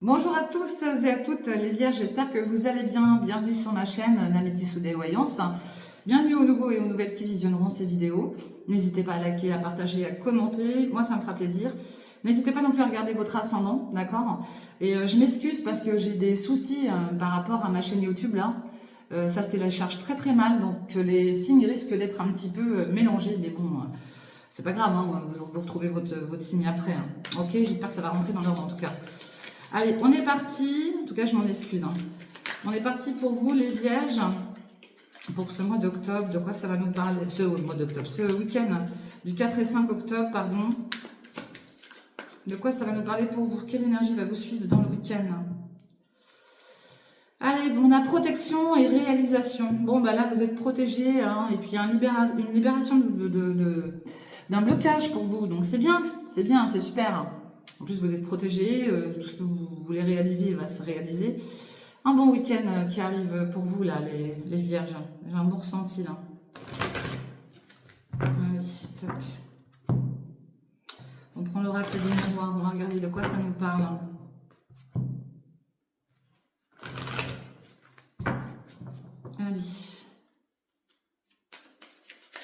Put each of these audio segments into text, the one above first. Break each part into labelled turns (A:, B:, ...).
A: Bonjour à tous et à toutes les vierges, j'espère que vous allez bien. Bienvenue sur ma chaîne Nameti Soudé Voyance. Bienvenue aux nouveaux et aux nouvelles qui visionneront ces vidéos. N'hésitez pas à liker, à partager, à commenter, moi ça me fera plaisir. N'hésitez pas non plus à regarder votre ascendant, d'accord? Et je m'excuse parce que j'ai des soucis par rapport à ma chaîne YouTube là. Ça se télécharge très très mal, donc les signes risquent d'être un petit peu mélangés, mais bon, c'est pas grave, hein, vous retrouvez votre signe après. Hein. Ok, j'espère que ça va rentrer dans l'ordre en tout cas. Allez, on est parti. En tout cas, je m'en excuse. Hein. On est parti pour vous, les vierges, pour ce mois d'octobre. De quoi ça va nous parler? Ce mois d'octobre, ce week-end du 4 et 5 octobre, pardon. De quoi ça va nous parler pour vous? Quelle énergie va vous suivre dans le week-end? Allez, bon, on a protection et réalisation. Bon, bah là, vous êtes protégés. Hein, et puis, il y a une libération d'un blocage pour vous. Donc, c'est bien, c'est super. En plus, vous êtes protégés, tout ce que vous voulez réaliser va se réaliser. Un bon week-end qui arrive pour vous, là, les vierges. J'ai un bon ressenti, là. Allez, top. On prend l'oracle des miroirs, on va regarder de quoi ça nous parle. Allez.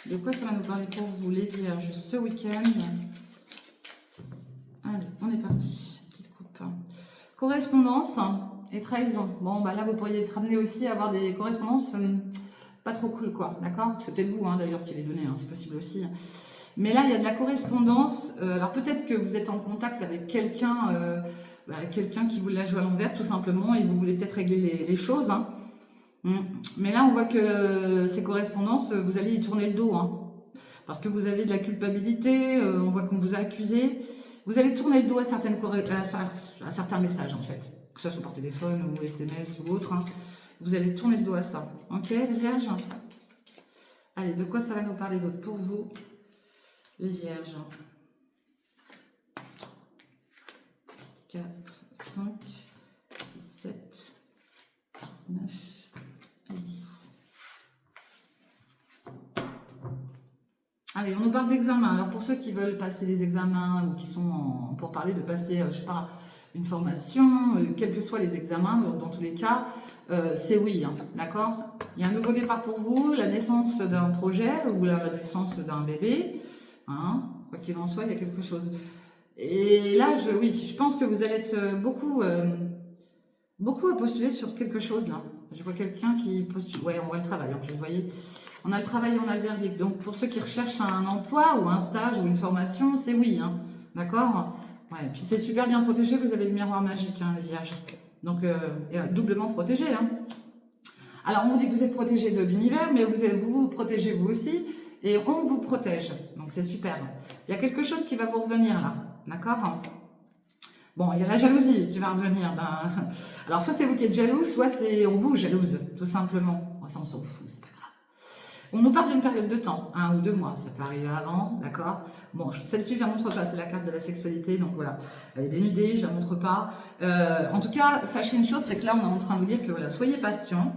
A: De quoi ça va nous parler pour vous, les vierges, ce week-end? Allez, on est parti. Petite coupe. Correspondance et trahison. Bon, bah là, vous pourriez être amené aussi à avoir des correspondances pas trop cool, quoi. D'accord? C'est peut-être vous, hein, d'ailleurs, qui les donnez. Hein, c'est possible aussi. Mais là, il y a de la correspondance. Alors, peut-être que vous êtes en contact avec quelqu'un quelqu'un qui vous la joue à l'envers, tout simplement, et vous voulez peut-être régler les choses. Hein. Mais là, on voit que ces correspondances, vous allez y tourner le dos. Hein. Parce que vous avez de la culpabilité, on voit qu'on vous a accusé. Vous allez tourner le dos à certains messages, en fait. Que ce soit par téléphone ou SMS ou autre. Hein. Vous allez tourner le dos à ça. Ok, les vierges? Allez, de quoi ça va nous parler d'autre pour vous, les vierges? 4, 5, 6, 7, 9 et 10. Allez, on nous parle d'examen. Alors, pour ceux qui veulent passer des examens ou qui sont pour parler de passer, je sais pas, une formation, quels que soient les examens, dans tous les cas, c'est oui, hein, d'accord? Il y a un nouveau départ pour vous, la naissance d'un projet ou la naissance d'un bébé. Hein, quoi qu'il en soit, il y a quelque chose. Et là, oui, je pense que vous allez être beaucoup à postuler sur quelque chose là. Je vois quelqu'un qui postule. Ouais, on voit le travail en plus, vous voyez. On a le travail, on a le verdict. Donc, pour ceux qui recherchent un emploi ou un stage ou une formation, c'est oui. Hein, d'accord? Ouais, puis c'est super bien protégé, vous avez le miroir magique, hein, les vierges. Donc, doublement protégé. Hein. Alors, on vous dit que vous êtes protégé de l'univers, mais vous protégez vous aussi. Et on vous protège. Donc, c'est super. Il y a quelque chose qui va vous revenir là. D'accord? Bon, il y a la jalousie qui va revenir. Ben... Alors, soit c'est vous qui êtes jaloux, soit c'est on vous jalouse, tout simplement. Bon, ça, on s'en fout, c'est pas grave. On nous parle d'une période de temps, 1 ou 2 mois, ça peut arriver avant, d'accord? Bon, celle-ci, je ne la montre pas, c'est la carte de la sexualité, donc voilà. Elle est dénudée, je ne la montre pas. En tout cas, sachez une chose, c'est que là, on est en train de vous dire que voilà, soyez patient,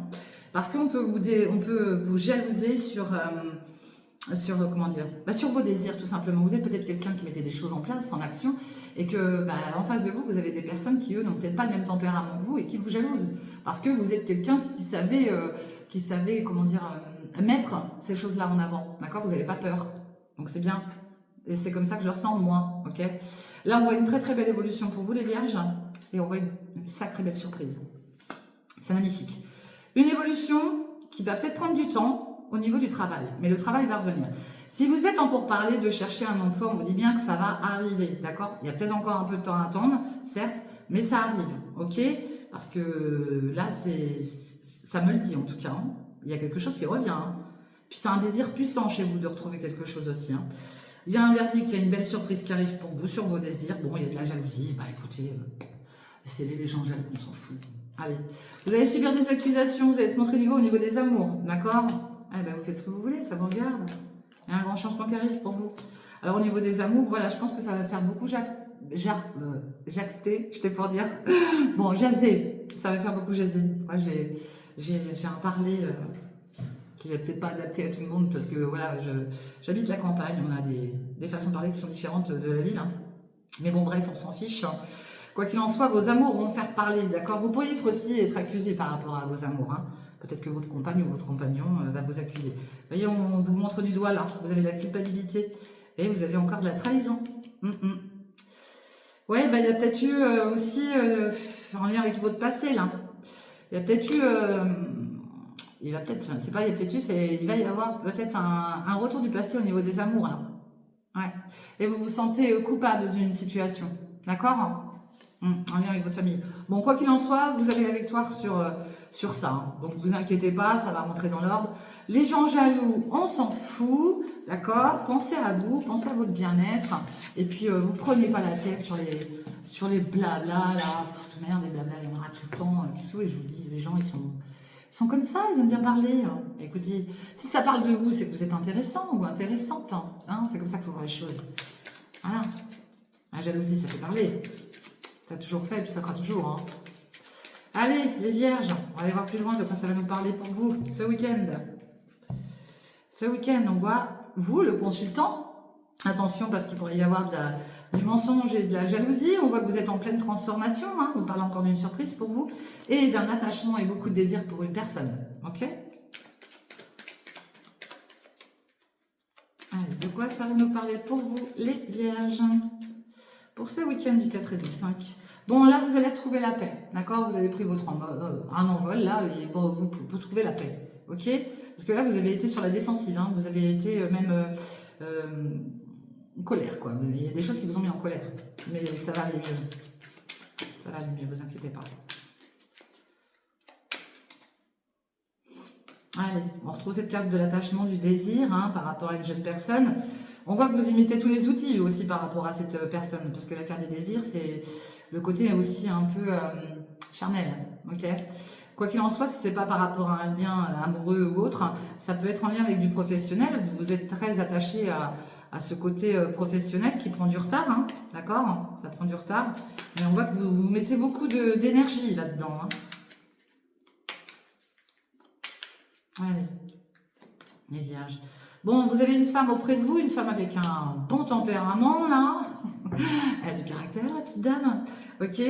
A: parce qu'on peut vous jalouser sur comment dire, sur vos désirs tout simplement. Vous êtes peut-être quelqu'un qui mettait des choses en place, en action, et que en face de vous, vous avez des personnes qui, eux, n'ont peut-être pas le même tempérament que vous et qui vous jalousent. Parce que vous êtes quelqu'un qui savait, comment dire, mettre ces choses-là en avant. D'accord? Vous n'avez pas peur. Donc c'est bien. Et c'est comme ça que je le ressens, moi. Ok? Là, on voit une très très belle évolution pour vous, les vierges. Et on voit une sacrée belle surprise. C'est magnifique. Une évolution qui va peut-être prendre du temps, au niveau du travail, mais le travail va revenir. Si vous êtes en pourparlers de chercher un emploi, on vous dit bien que ça va arriver, d'accord? Il y a peut-être encore un peu de temps à attendre, certes, mais ça arrive, ok? Parce que là, ça me le dit en tout cas, hein. Il y a quelque chose qui revient. Hein. Puis c'est un désir puissant chez vous de retrouver quelque chose aussi. Hein. Il y a un verdict, il y a une belle surprise qui arrive pour vous sur vos désirs. Bon, il y a de la jalousie, bah écoutez, c'est les gens jaloux, on s'en fout. Allez, vous allez subir des accusations, vous allez être montré du doigt au niveau des amours, d'accord? Eh ben, vous faites ce que vous voulez, ça vous regarde. Il y a un grand changement qui arrive pour vous. Alors, au niveau des amours, voilà, je pense que ça va faire beaucoup jacter, j'étais pour dire. Bon, jaser, ça va faire beaucoup jaser. Moi, j'ai un parler qui n'est peut-être pas adapté à tout le monde parce que, voilà, j'habite la campagne, on a des façons de parler qui sont différentes de la ville. Hein. Mais bon, bref, on s'en fiche. Quoi qu'il en soit, vos amours vont faire parler, d'accord? Vous pourriez aussi être accusé par rapport à vos amours, hein. Peut-être que votre compagne ou votre compagnon va vous accuser. Vous voyez, on vous montre du doigt là. Vous avez de la culpabilité et vous avez encore de la trahison. Ouais, bah, il y a peut-être eu aussi, en lien avec votre passé là. Il y a peut-être eu, il va peut-être, c'est pas, il y a peut-être eu, il va y avoir peut-être un retour du passé au niveau des amours là. Ouais. Et vous vous sentez coupable d'une situation, d'accord? En lien avec votre famille. Bon, quoi qu'il en soit, vous avez la victoire sur ça, hein. Donc, vous inquiétez pas, ça va rentrer dans l'ordre. Les gens jaloux, on s'en fout, d'accord? Pensez à vous, pensez à votre bien-être. Et puis, vous prenez pas la tête sur les blabla, là. De toute manière, des blabla, il y en aura tout le temps. Qu'est-ce que vous voulez que je vous dise? Les gens, ils sont comme ça, ils aiment bien parler, hein. Écoutez, si ça parle de vous, c'est que vous êtes intéressant ou intéressante, hein. C'est comme ça qu'il faut voir les choses. Voilà. La jalousie, ça fait parler. Ça a toujours fait et puis ça fera toujours, hein. Allez, les vierges, on va aller voir plus loin de quoi ça va nous parler pour vous ce week-end. Ce week-end, on voit, vous, le consultant, attention parce qu'il pourrait y avoir du mensonge et de la jalousie. On voit que vous êtes en pleine transformation, hein. On parle encore d'une surprise pour vous et d'un attachement et beaucoup de désir pour une personne. Ok? Allez, de quoi ça va nous parler pour vous, les vierges? Pour ce week-end du 4 et du 5. Bon, là, vous allez retrouver la paix, d'accord? Vous avez pris votre un envol, là, et vous trouvez la paix, ok? Parce que là, vous avez été sur la défensive, hein, vous avez été même en colère, quoi. Il y a des choses qui vous ont mis en colère, mais ça va aller mieux. Ça va aller mieux, vous inquiétez pas. Allez, on retrouve cette carte de l'attachement, du désir, hein, par rapport à une jeune personne. On voit que vous imitez tous les outils aussi par rapport à cette personne, parce que la carte des désirs, c'est le côté aussi un peu charnel, ok? Quoi qu'il en soit, si ce n'est pas par rapport à un lien amoureux ou autre, ça peut être en lien avec du professionnel. Vous êtes très attaché à ce côté professionnel qui prend du retard, hein, d'accord? Ça prend du retard, mais on voit que vous mettez beaucoup d'énergie là-dedans, hein. Allez, les vierges. Bon, vous avez une femme auprès de vous, une femme avec un bon tempérament, là. Elle a du caractère, la petite dame. Ok.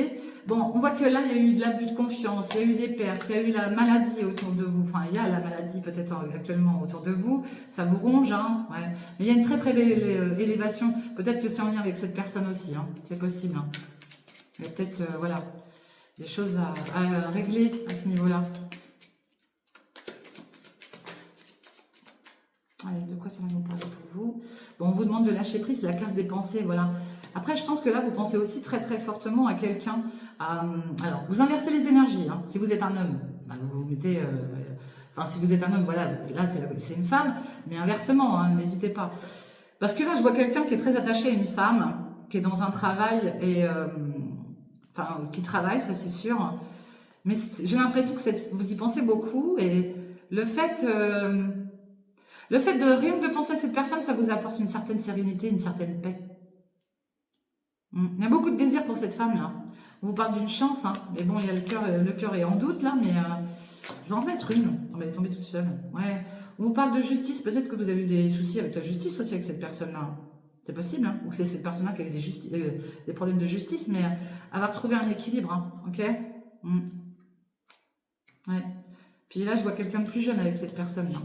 A: Bon, on voit que là, il y a eu de l'abus de confiance, il y a eu des pertes, il y a eu la maladie autour de vous. Enfin, il y a la maladie peut-être actuellement autour de vous. Ça vous ronge, hein. Ouais. Mais il y a une très très belle élévation. Peut-être que c'est en lien avec cette personne aussi, hein. C'est possible, hein. Il y a peut-être, voilà, des choses à régler à ce niveau-là. Allez, de quoi ça va nous parler pour vous? Bon, on vous demande de lâcher prise, la classe des pensées, voilà. Après, je pense que là, vous pensez aussi très très fortement à quelqu'un. Alors, vous inversez les énergies, hein. Si vous êtes un homme, bah, vous mettez... enfin, si vous êtes un homme, voilà, là, c'est une femme. Mais inversement, hein, n'hésitez pas. Parce que là, je vois quelqu'un qui est très attaché à une femme, qui est dans un travail, et enfin, qui travaille, ça c'est sûr. Mais j'ai l'impression que vous y pensez beaucoup. Et le fait... le fait de rien que de penser à cette personne, ça vous apporte une certaine sérénité, une certaine paix. Il y a beaucoup de désir pour cette femme-là. On vous parle d'une chance, hein. Mais bon, il y a le cœur est en doute là, mais je vais en remettre une. On va aller tomber toute seule. Ouais. On vous parle de justice. Peut-être que vous avez eu des soucis avec la justice aussi avec cette personne-là. C'est possible, hein. Ou que c'est cette personne-là qui a eu des problèmes de justice, mais elle va retrouver un équilibre, hein. Ok. Ouais. Puis là, je vois quelqu'un de plus jeune avec cette personne-là.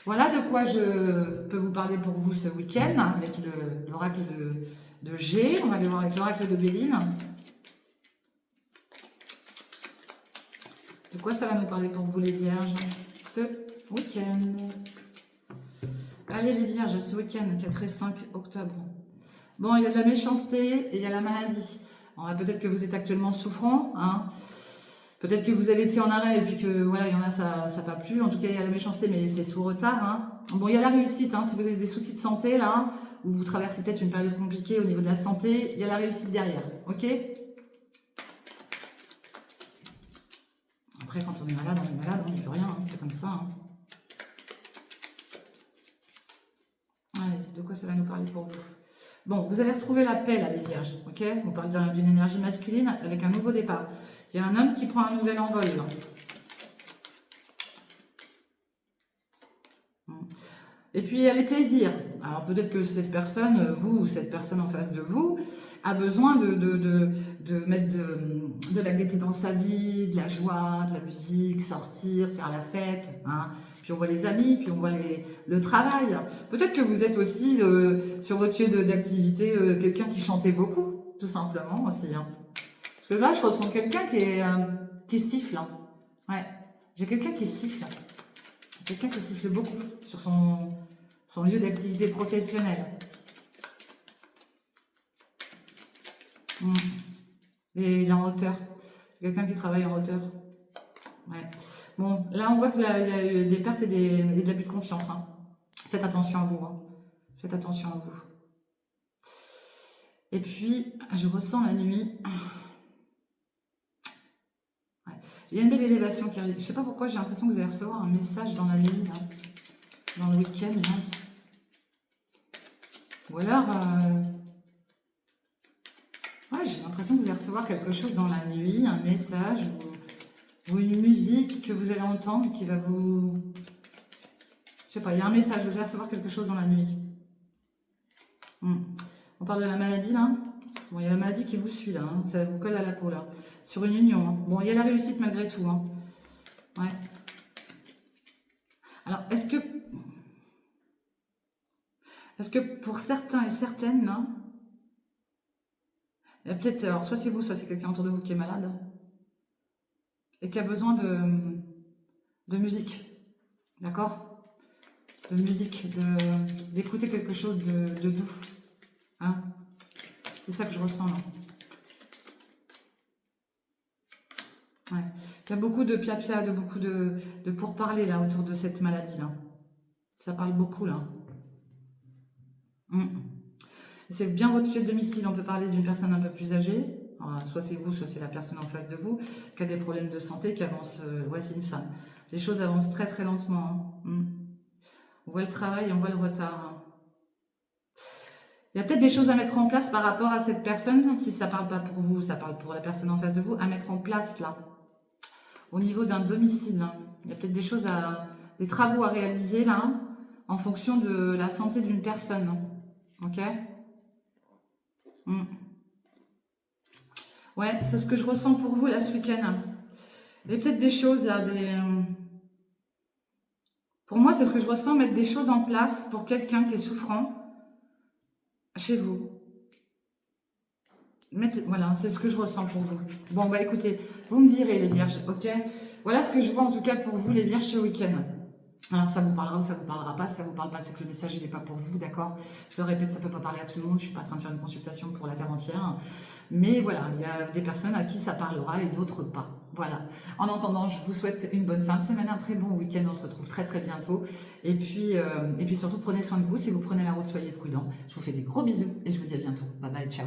A: Voilà de quoi je peux vous parler pour vous ce week-end avec l'oracle de G. On va aller voir avec l'oracle de Béline. De quoi ça va nous parler pour vous les vierges ce week-end? Allez les vierges, ce week-end, 4 et 5 octobre. Bon, il y a de la méchanceté et il y a la maladie. Peut-être que vous êtes actuellement souffrant, hein. Peut-être que vous avez été en arrêt et puis que voilà, il y en a, ça n'a pas plu. En tout cas, il y a la méchanceté, mais c'est sous retard, hein. Bon, il y a la réussite, hein. Si vous avez des soucis de santé, là, ou vous traversez peut-être une période compliquée au niveau de la santé, il y a la réussite derrière, ok? Après, quand on est malade, on n'y peut rien, hein. C'est comme ça, hein. Allez, de quoi ça va nous parler pour vous? Bon, vous allez retrouver la paix, là, les vierges, ok? On parle d'une énergie masculine avec un nouveau départ. Il y a un homme qui prend un nouvel envol, là. Et puis, il y a les plaisirs. Alors, peut-être que cette personne, vous ou cette personne en face de vous, a besoin de mettre de la gaieté dans sa vie, de la joie, de la musique, sortir, faire la fête. Hein. Puis on voit les amis, puis on voit le travail. Peut-être que vous êtes aussi, sur votre lieu d'activité, quelqu'un qui chantait beaucoup, tout simplement aussi. Hein. Parce que là, je ressens quelqu'un qui siffle. Hein. Ouais, j'ai quelqu'un qui siffle. Quelqu'un qui siffle beaucoup sur son lieu d'activité professionnelle. Et il est en hauteur. Quelqu'un qui travaille en hauteur. Ouais. Bon, là, on voit qu'il y a eu des pertes et de l'abus de confiance. Hein. Faites attention à vous. Hein. Faites attention à vous. Et puis, je ressens la nuit. Ouais. Il y a une belle élévation qui arrive. Je ne sais pas pourquoi, j'ai l'impression que vous allez recevoir un message dans la nuit, là, dans le week-end. Ou alors, ouais, j'ai l'impression que vous allez recevoir quelque chose dans la nuit, un message ou une musique que vous allez entendre qui va vous... Je sais pas, il y a un message, vous allez recevoir quelque chose dans la nuit. On parle de la maladie, là. Bon, il y a la maladie qui vous suit, là. Hein. Ça vous colle à la peau, là. Sur une union. Hein. Bon, il y a la réussite malgré tout. Hein. Ouais. Alors, est-ce que pour certains et certaines, là, il y a peut-être... Alors, soit c'est vous, soit c'est quelqu'un autour de vous qui est malade. Et qui a besoin de musique. D'accord? De musique, d'écouter quelque chose de doux. Hein? C'est ça que je ressens là. Ouais. Il y a beaucoup de pia-pia, beaucoup de pourparlers là autour de cette maladie là. Ça parle beaucoup là. C'est bien votre lieu de domicile. On peut parler d'une personne un peu plus âgée. Alors, soit c'est vous, soit c'est la personne en face de vous, qui a des problèmes de santé, qui avance. Ouais, c'est une femme. Les choses avancent très très lentement. Hein. On voit le travail, on voit le retard. Hein. Il y a peut-être des choses à mettre en place par rapport à cette personne, si ça ne parle pas pour vous, ça parle pour la personne en face de vous, à mettre en place là, au niveau d'un domicile. Hein. Il y a peut-être des choses des travaux à réaliser là, en fonction de la santé d'une personne. Ok? Ouais, c'est ce que je ressens pour vous là ce week-end. Il y a peut-être des choses là, pour moi, c'est ce que je ressens, mettre des choses en place pour quelqu'un qui est souffrant chez vous. Voilà, c'est ce que je ressens pour vous. Bon, bah écoutez, vous me direz les vierges, ok? Voilà ce que je vois en tout cas pour vous les vierges ce week-end. Alors ça vous parlera ou ça vous parlera pas. Si ça vous parle pas, c'est que le message il n'est pas pour vous, d'accord? Je le répète, ça peut pas parler à tout le monde. Je suis pas en train de faire une consultation pour la terre entière. Mais voilà, il y a des personnes à qui ça parlera et d'autres pas. Voilà. En attendant, je vous souhaite une bonne fin de semaine, un très bon week-end. On se retrouve très très bientôt. Et puis surtout, prenez soin de vous. Si vous prenez la route, soyez prudents. Je vous fais des gros bisous et je vous dis à bientôt. Bye bye, ciao.